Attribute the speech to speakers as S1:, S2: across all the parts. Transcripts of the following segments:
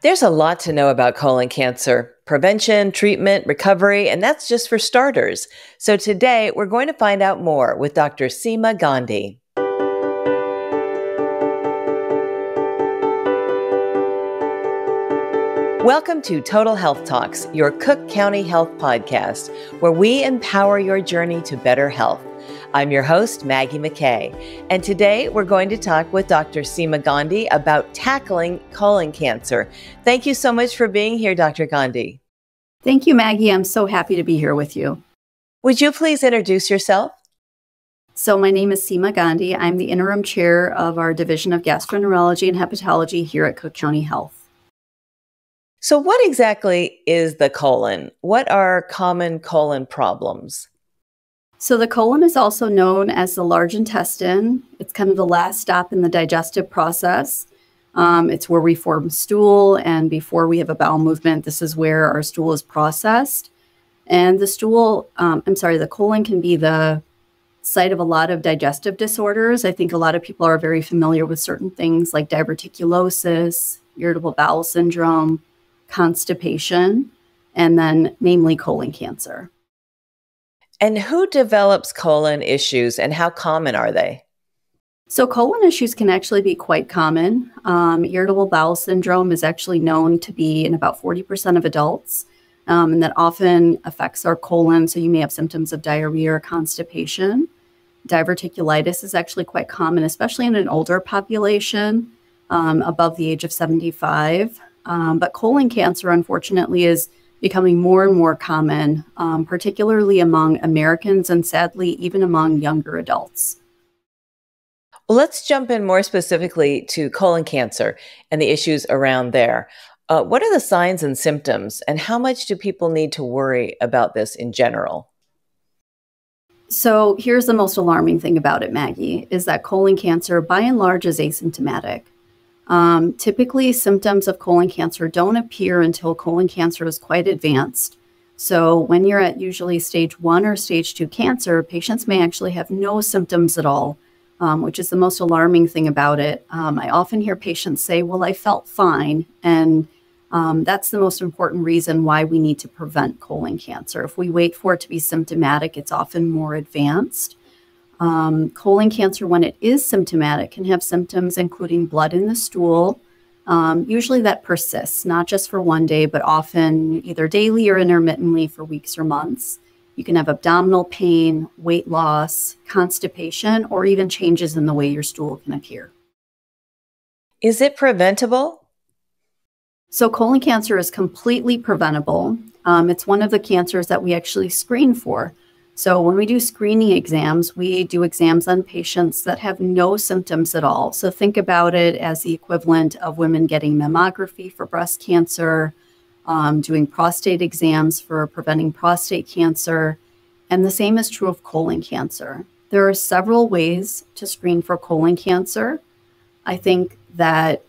S1: There's a lot to know about colon cancer: prevention, treatment, recovery, and that's just for starters. So today we're going to find out more with Dr. Seema Gandhi. Welcome to Total Health Talks, your Cook County Health podcast, where we empower your journey to better health. I'm your host, Maggie McKay, and today we're going to talk with Dr. Seema Gandhi about tackling colon cancer. Thank you so much for being here, Dr. Gandhi.
S2: Thank you, Maggie. I'm so happy to be here with you.
S1: Would you please introduce yourself?
S2: So my name is Seema Gandhi. I'm the interim chair of our Division of Gastroenterology and Hepatology here at Cook County Health.
S1: So what exactly is the colon? What are common colon problems?
S2: So the colon is also known as the large intestine. It's kind of the last stop in the digestive process. It's where we form stool, and before we have a bowel movement, this is where our stool is processed. And the colon can be the site of a lot of digestive disorders. I think a lot of people are very familiar with certain things like diverticulosis, irritable bowel syndrome, constipation, and then namely colon cancer.
S1: And who develops colon issues and how common are they?
S2: So colon issues can actually be quite common. Irritable bowel syndrome is actually known to be in about 40% of adults, and that often affects our colon. So you may have symptoms of diarrhea or constipation. Diverticulitis is actually quite common, especially in an older population above the age of 75. But colon cancer, unfortunately, is becoming more and more common, particularly among Americans and sadly, even among younger adults.
S1: Well, let's jump in more specifically to colon cancer and the issues around there. What are the signs and symptoms, and how much do people need to worry about this in general?
S2: So here's the most alarming thing about it, Maggie, is that colon cancer, by and large, is asymptomatic. Typically, symptoms of colon cancer don't appear until colon cancer is quite advanced. So when you're at usually stage 1 or stage 2 cancer, patients may actually have no symptoms at all, which is the most alarming thing about it. I often hear patients say, well, I felt fine. And that's the most important reason why we need to prevent colon cancer. If we wait for it to be symptomatic, it's often more advanced. Colon cancer, when it is symptomatic, can have symptoms including blood in the stool. Usually that persists, not just for one day, but often either daily or intermittently for weeks or months. You can have abdominal pain, weight loss, constipation, or even changes in the way your stool can appear.
S1: Is it preventable?
S2: So colon cancer is completely preventable. It's one of the cancers that we actually screen for. So when we do screening exams, we do exams on patients that have no symptoms at all. So think about it as the equivalent of women getting mammography for breast cancer, doing prostate exams for preventing prostate cancer. And the same is true of colon cancer. There are several ways to screen for colon cancer. I think that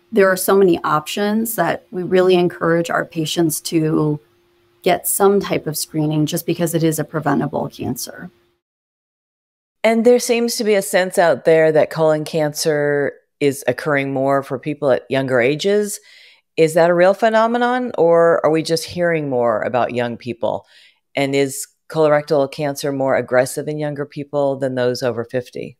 S2: there are so many options that we really encourage our patients to get some type of screening just because it is a preventable cancer.
S1: And there seems to be a sense out there that colon cancer is occurring more for people at younger ages. Is that a real phenomenon, or are we just hearing more about young people? And is colorectal cancer more aggressive in younger people than those over 50?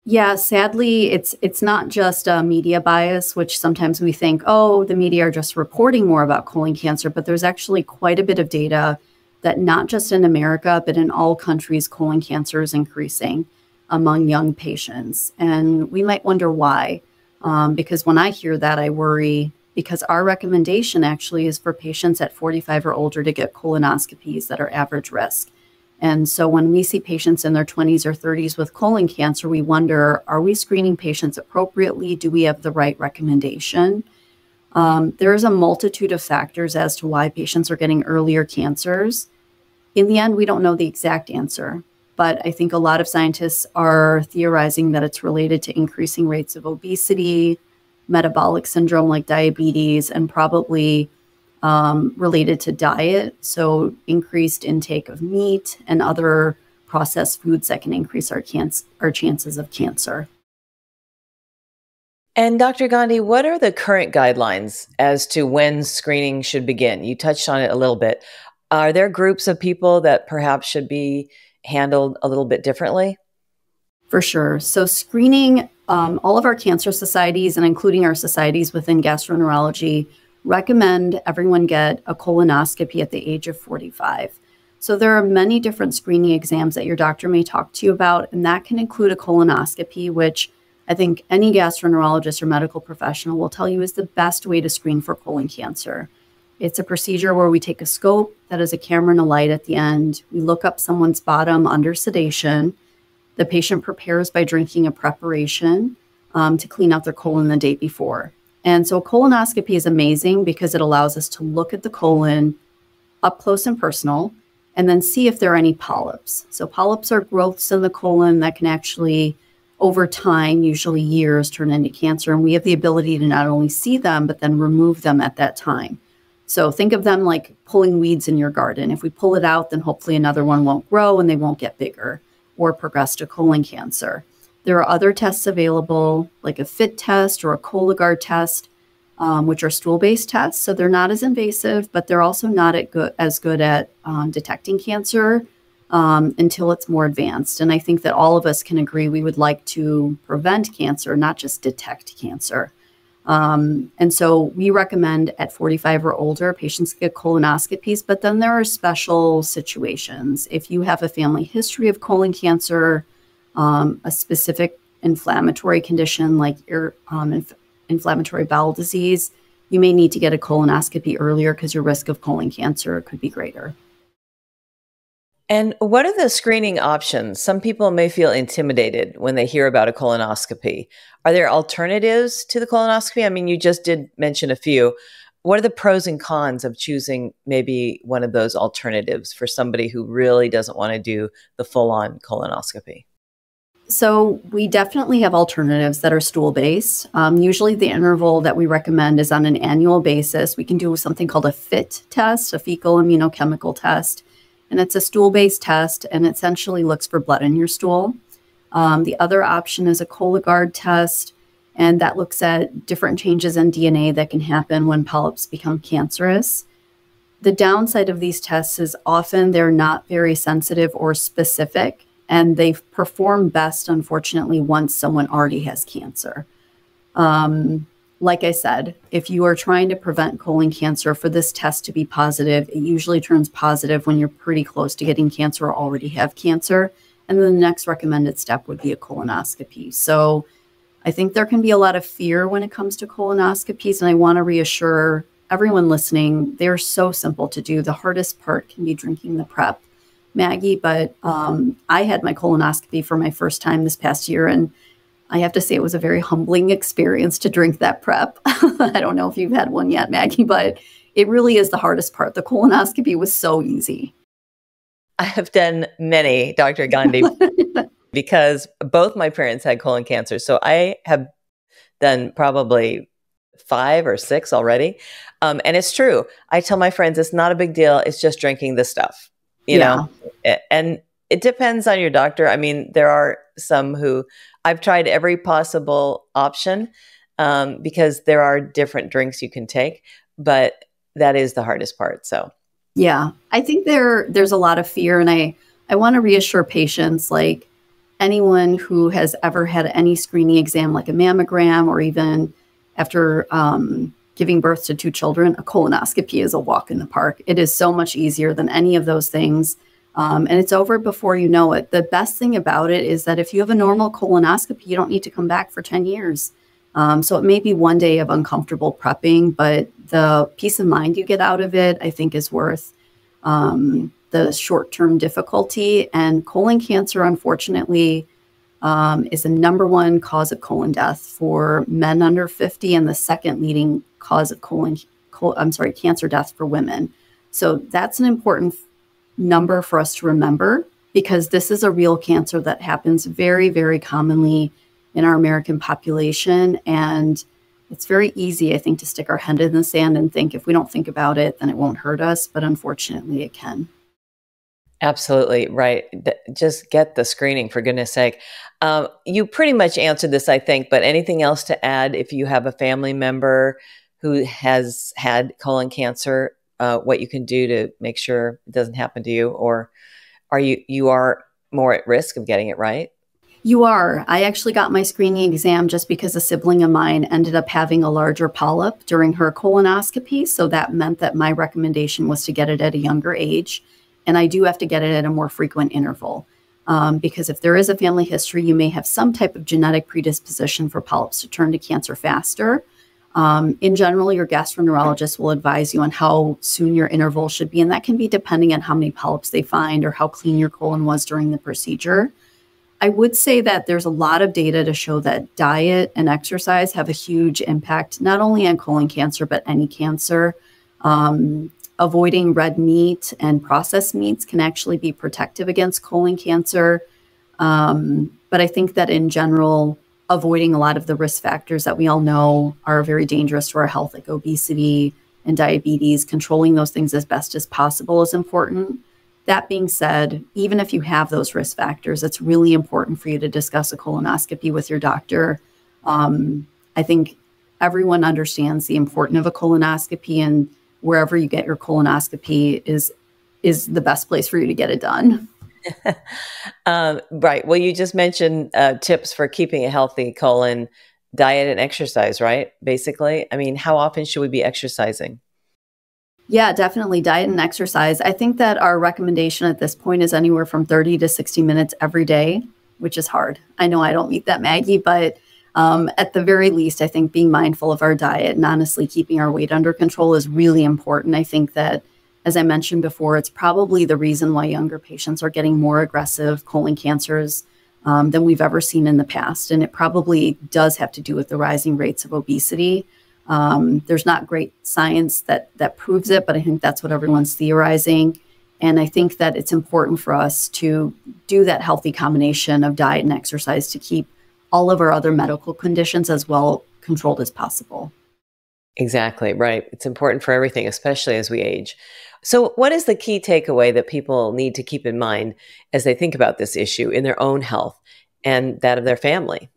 S2: Yeah, sadly, it's not just a media bias, which sometimes we think, oh, the media are just reporting more about colon cancer, but there's actually quite a bit of data that not just in America, but in all countries, colon cancer is increasing among young patients. And we might wonder why, because when I hear that, I worry, because our recommendation actually is for patients at 45 or older to get colonoscopies that are average risk. And so when we see patients in their 20s or 30s with colon cancer, we wonder, are we screening patients appropriately? Do we have the right recommendation? There is a multitude of factors as to why patients are getting earlier cancers. In the end, we don't know the exact answer, but I think a lot of scientists are theorizing that it's related to increasing rates of obesity, metabolic syndrome like diabetes, and probably related to diet, so increased intake of meat and other processed foods that can increase our chances of cancer.
S1: And Dr. Gandhi, what are the current guidelines as to when screening should begin? You touched on it a little bit. Are there groups of people that perhaps should be handled a little bit differently?
S2: For sure. So screening, all of our cancer societies and including our societies within gastroenterology recommend everyone get a colonoscopy at the age of 45. So there are many different screening exams that your doctor may talk to you about, and that can include a colonoscopy, which I think any gastroenterologist or medical professional will tell you is the best way to screen for colon cancer. It's a procedure where we take a scope that has a camera and a light at the end. We look up someone's bottom under sedation. The patient prepares by drinking a preparation to clean out their colon the day before. And so colonoscopy is amazing because it allows us to look at the colon up close and personal and then see if there are any polyps. So polyps are growths in the colon that can actually, over time, usually years, turn into cancer. And we have the ability to not only see them, but then remove them at that time. So think of them like pulling weeds in your garden. If we pull it out, then hopefully another one won't grow and they won't get bigger or progress to colon cancer. There are other tests available, like a FIT test or a Cologuard test, which are stool-based tests. So they're not as invasive, but they're also not as good at detecting cancer until it's more advanced. And I think that all of us can agree we would like to prevent cancer, not just detect cancer. And so we recommend at 45 or older, patients get colonoscopies, but then there are special situations. If you have a family history of colon cancer, a specific inflammatory condition like inflammatory bowel disease, you may need to get a colonoscopy earlier because your risk of colon cancer could be greater.
S1: And what are the screening options? Some people may feel intimidated when they hear about a colonoscopy. Are there alternatives to the colonoscopy? I mean, you just did mention a few. What are the pros and cons of choosing maybe one of those alternatives for somebody who really doesn't want to do the full-on colonoscopy?
S2: So we definitely have alternatives that are stool-based. Usually the interval that we recommend is on an annual basis. We can do something called a FIT test, a fecal immunochemical test. And it's a stool-based test and essentially looks for blood in your stool. The other option is a Cologuard test, and that looks at different changes in DNA that can happen when polyps become cancerous. The downside of these tests is often they're not very sensitive or specific, and they perform best, unfortunately, once someone already has cancer. Like I said, if you are trying to prevent colon cancer, for this test to be positive, it usually turns positive when you're pretty close to getting cancer or already have cancer. And then the next recommended step would be a colonoscopy. So I think there can be a lot of fear when it comes to colonoscopies. And I want to reassure everyone listening, they're so simple to do. The hardest part can be drinking the prep, Maggie. But I had my colonoscopy for my first time this past year, and I have to say it was a very humbling experience to drink that prep. I don't know if you've had one yet, Maggie, but it really is the hardest part. The colonoscopy was so easy.
S1: I have done many, Dr. Gandhi, because both my parents had colon cancer. So I have done probably 5 or 6 already. And it's true. I tell my friends, it's not a big deal. It's just drinking this stuff, you know, and it depends on your doctor. I mean, there are some who I've tried every possible option because there are different drinks you can take, but that is the hardest part. So,
S2: yeah, I think there's a lot of fear, and I want to reassure patients, like anyone who has ever had any screening exam, like a mammogram, or even after giving birth to 2 children, a colonoscopy is a walk in the park. It is so much easier than any of those things. And it's over before you know it. The best thing about it is that if you have a normal colonoscopy, you don't need to come back for 10 years. So it may be one day of uncomfortable prepping, but the peace of mind you get out of it, I think, is worth the short-term difficulty. And colon cancer, unfortunately, is the #1 cause of colon death for men under 50 and the second leading cause of cancer death for women. So that's an important number for us to remember, because this is a real cancer that happens very, very commonly in our American population. And it's very easy, I think, to stick our head in the sand and think if we don't think about it, then it won't hurt us. But unfortunately, it can.
S1: Absolutely right. Just get the screening, for goodness sake. You pretty much answered this, I think, but anything else to add if you have a family member who has had colon cancer, what you can do to make sure it doesn't happen to you, or you are more at risk of getting it, right?
S2: You are. I actually got my screening exam just because a sibling of mine ended up having a larger polyp during her colonoscopy. So that meant that my recommendation was to get it at a younger age. And I do have to get it at a more frequent interval. Because if there is a family history, you may have some type of genetic predisposition for polyps to turn to cancer faster. In general, your gastroenterologist will advise you on how soon your interval should be. And that can be depending on how many polyps they find or how clean your colon was during the procedure. I would say that there's a lot of data to show that diet and exercise have a huge impact, not only on colon cancer, but any cancer. Avoiding red meat and processed meats can actually be protective against colon cancer. But I think that in general, avoiding a lot of the risk factors that we all know are very dangerous to our health, like obesity and diabetes, controlling those things as best as possible is important. That being said, even if you have those risk factors, it's really important for you to discuss a colonoscopy with your doctor. I think everyone understands the importance of a colonoscopy, and wherever you get your colonoscopy is the best place for you to get it done.
S1: Right. Well, you just mentioned tips for keeping a healthy colon, diet and exercise, right? Basically, I mean, how often should we be exercising?
S2: Yeah, definitely diet and exercise. I think that our recommendation at this point is anywhere from 30 to 60 minutes every day, which is hard. I know I don't meet that, Maggie, but at the very least, I think being mindful of our diet and honestly keeping our weight under control is really important. I think that, as I mentioned before, it's probably the reason why younger patients are getting more aggressive colon cancers than we've ever seen in the past. And it probably does have to do with the rising rates of obesity. There's not great science that proves it, but I think that's what everyone's theorizing. And I think that it's important for us to do that healthy combination of diet and exercise to keep all of our other medical conditions as well controlled as possible.
S1: Exactly, right. It's important for everything, especially as we age. So, what is the key takeaway that people need to keep in mind as they think about this issue in their own health and that of their family?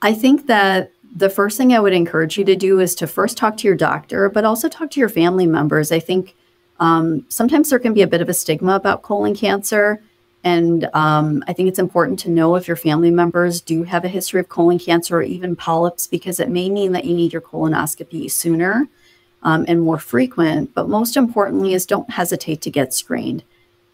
S2: I think that the first thing I would encourage you to do is to first talk to your doctor, but also talk to your family members. I think sometimes there can be a bit of a stigma about colon cancer. And I think it's important to know if your family members do have a history of colon cancer or even polyps, because it may mean that you need your colonoscopy sooner and more frequent. But most importantly is don't hesitate to get screened.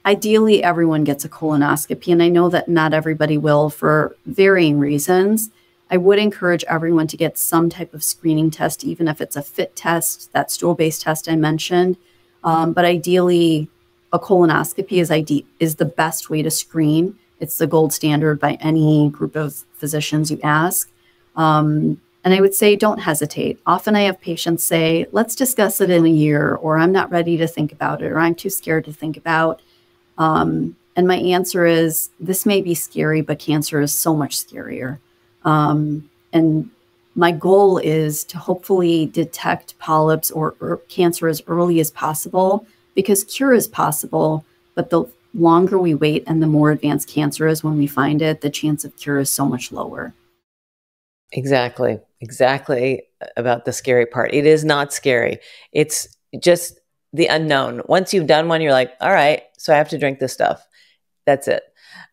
S2: Ideally, everyone gets a colonoscopy, and I know that not everybody will for varying reasons. I would encourage everyone to get some type of screening test, even if it's a FIT test, that stool-based test I mentioned. But ideally, a colonoscopy is the best way to screen. It's the gold standard by any group of physicians you ask. And I would say don't hesitate. Often I have patients say, let's discuss it in a year, or I'm not ready to think about it, or I'm too scared to think about. And my answer is, this may be scary, but cancer is so much scarier. And my goal is to hopefully detect polyps or cancer as early as possible, because cure is possible, but the longer we wait and the more advanced cancer is when we find it, the chance of cure is so much lower.
S1: Exactly. Exactly about the scary part. It is not scary. It's just the unknown. Once you've done one, you're like, all right, so I have to drink this stuff. That's it.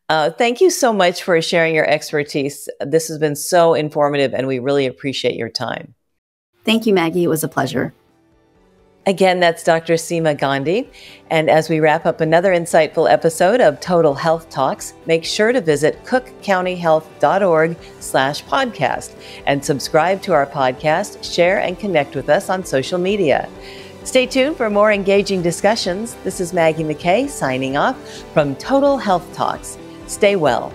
S1: Thank you so much for sharing your expertise. This has been so informative, and we really appreciate your time.
S2: Thank you, Maggie. It was a pleasure.
S1: Again, that's Dr. Seema Gandhi. And as we wrap up another insightful episode of Total Health Talks, make sure to visit cookcountyhealth.org/podcast and subscribe to our podcast, share, and connect with us on social media. Stay tuned for more engaging discussions. This is Maggie McKay signing off from Total Health Talks. Stay well.